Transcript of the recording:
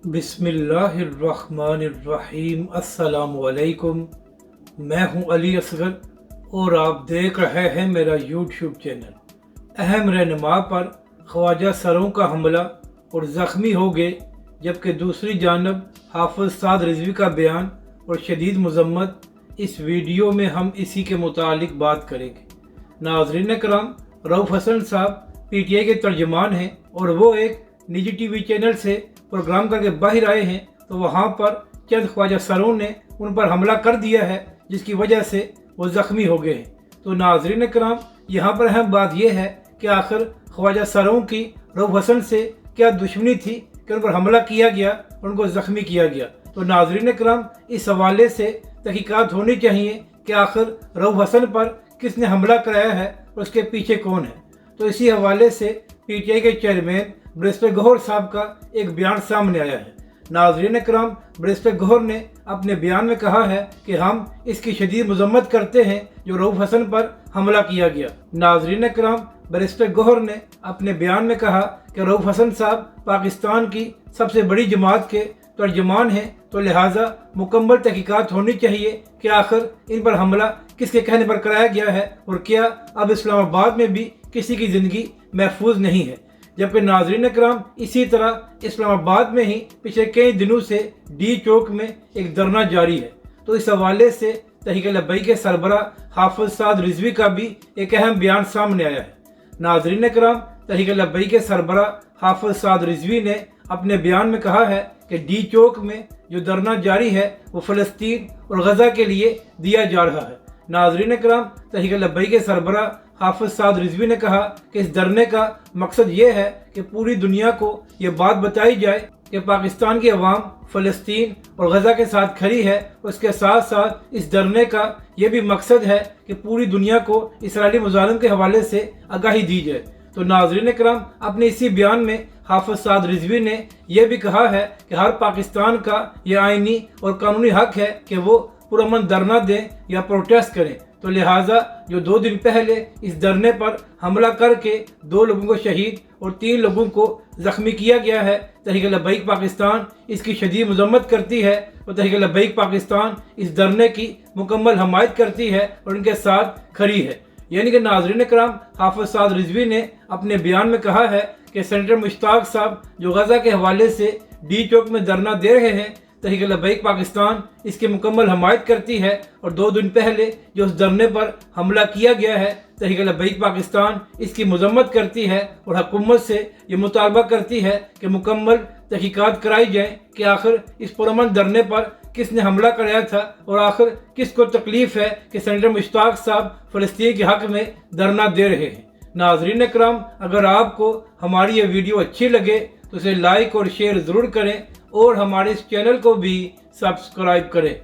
बिस्मिल्लाहिर्रहमानिर्रहीम। अस्सलामुअलैकुम। मैं हूं अली असगर और आप देख रहे हैं मेरा यूट्यूब चैनल। अहम रहनुमा पर ख्वाजा सरों का हमला और ज़ख्मी हो गए, जबकि दूसरी जानब हाफिज़ साद रिजवी का बयान और शदीद मज़म्मत। इस वीडियो में हम इसी के मुतालिक बात करेंगे। नाज़रीन कराम, रऊफ़ हसन साहब PTI के तर्जमान हैं और वो एक निजी TV चैनल से प्रोग्राम करके बाहर आए हैं, तो वहाँ पर चंद ख्वाजा सरों ने उन पर हमला कर दिया है, जिसकी वजह से वो ज़ख्मी हो गए हैं। तो नाज़रीन कराम, यहाँ पर अहम बात यह है कि आखिर ख्वाजा सरों की रऊफ़ हसन से क्या दुश्मनी थी कि उन पर हमला किया गया और उनको ज़ख्मी किया गया। तो नाज़रीन कराम, इस हवाले से तहकीकात होनी चाहिए कि आखिर रऊफ़ हसन पर किसने हमला कराया है और उसके पीछे कौन है। तो इसी हवाले से PTI के चेयरमैन बैरिस्टर गौहर साहब का एक बयान सामने आया है। नाज़रीन कराम, बैरिस्टर गौहर ने अपने बयान में कहा है कि हम इसकी शदीद मज़म्मत करते हैं जो रऊफ़ हसन पर हमला किया गया। नाज़रीन कराम, बैरिस्टर गौहर ने अपने बयान में कहा कि रऊफ़ हसन साहब पाकिस्तान की सबसे बड़ी जमात के तर्जमान हैं, तो लिहाजा मुकम्मल तहकीकात होनी चाहिए कि आखिर इन पर हमला किसके कहने पर कराया गया है और क्या अब इस्लामाबाद में भी किसी की ज़िंदगी महफूज नहीं है। जबकि नाज़रीन कराम, इसी तरह इस्लामाबाद में ही पिछले कई दिनों से D चौक में एक धरना जारी है। तो इस हवाले से तहरीक लब्बैक के सरबराह हाफिज़ साद रिजवी का भी एक अहम बयान सामने आया है। नाज़रीन कराम, तहरीक लब्बैक के सरबराह हाफिज़ साद रिजवी ने अपने बयान में कहा है कि D चौक में जो धरना जारी है वो फ़लस्तीन और गज़ा के लिए दिया जा रहा है। नाज़रीन कराम, तहरीक लब्बैक के सरबराह हाफिज़ साद रिजवी ने कहा कि इस धरने का मकसद ये है कि पूरी दुनिया को ये बात बताई जाए कि पाकिस्तान की अवाम फ़लस्तीन और गज़ा के साथ खड़ी है। उसके साथ साथ इस धरने का ये भी मकसद है कि पूरी दुनिया को इसराइली मुजालिम के हवाले से आगाही दी जाए। तो नाज़रीन कराम, अपने इसी बयान में हाफिज़ साद रिजवी ने यह भी कहा है कि हर पाकिस्तान का यह आइनी और कानूनी हक है कि वो पुरअमन धरना दें या प्रोटेस्ट करें। तो लिहाजा जो 2 दिन पहले इस धरने पर हमला करके 2 लोगों को शहीद और 3 लोगों को ज़ख्मी किया गया है, तहरीक लब्बैक पाकिस्तान इसकी शदीद मज़म्मत करती है और तहरीक लब्बैक पाकिस्तान इस धरने की मुकम्मल हमायत करती है और उनके साथ खड़ी है। यानी कि नाज़रीन कराम, हाफिज़ साद रिजवी ने अपने बयान में कहा है कि सेनेटर मुश्ताक साहब जो गज़ा के हवाले से D चौक में धरना दे रहे हैं, तहरीक लब्बैक पाकिस्तान इसकी मुकम्मल हमायत करती है और 2 दिन पहले जो उस धरने पर हमला किया गया है, तहरीक लब्बैक पाकिस्तान इसकी मज़म्मत करती है और हुकूमत से ये मुतालबा करती है कि मुकम्मल तहकीकात कराई जाए कि आखिर इस पुरअमन धरने पर किसने हमला कराया था और आखिर किसको तकलीफ़ है कि सेनेटर मुश्ताक साहब फ़लस्तीन के हक़ में धरना दे रहे हैं। नाज़रीन कराम, अगर आपको हमारी ये वीडियो अच्छी लगे तो इसे लाइक और शेयर ज़रूर करें और हमारे इस चैनल को भी सब्सक्राइब करें।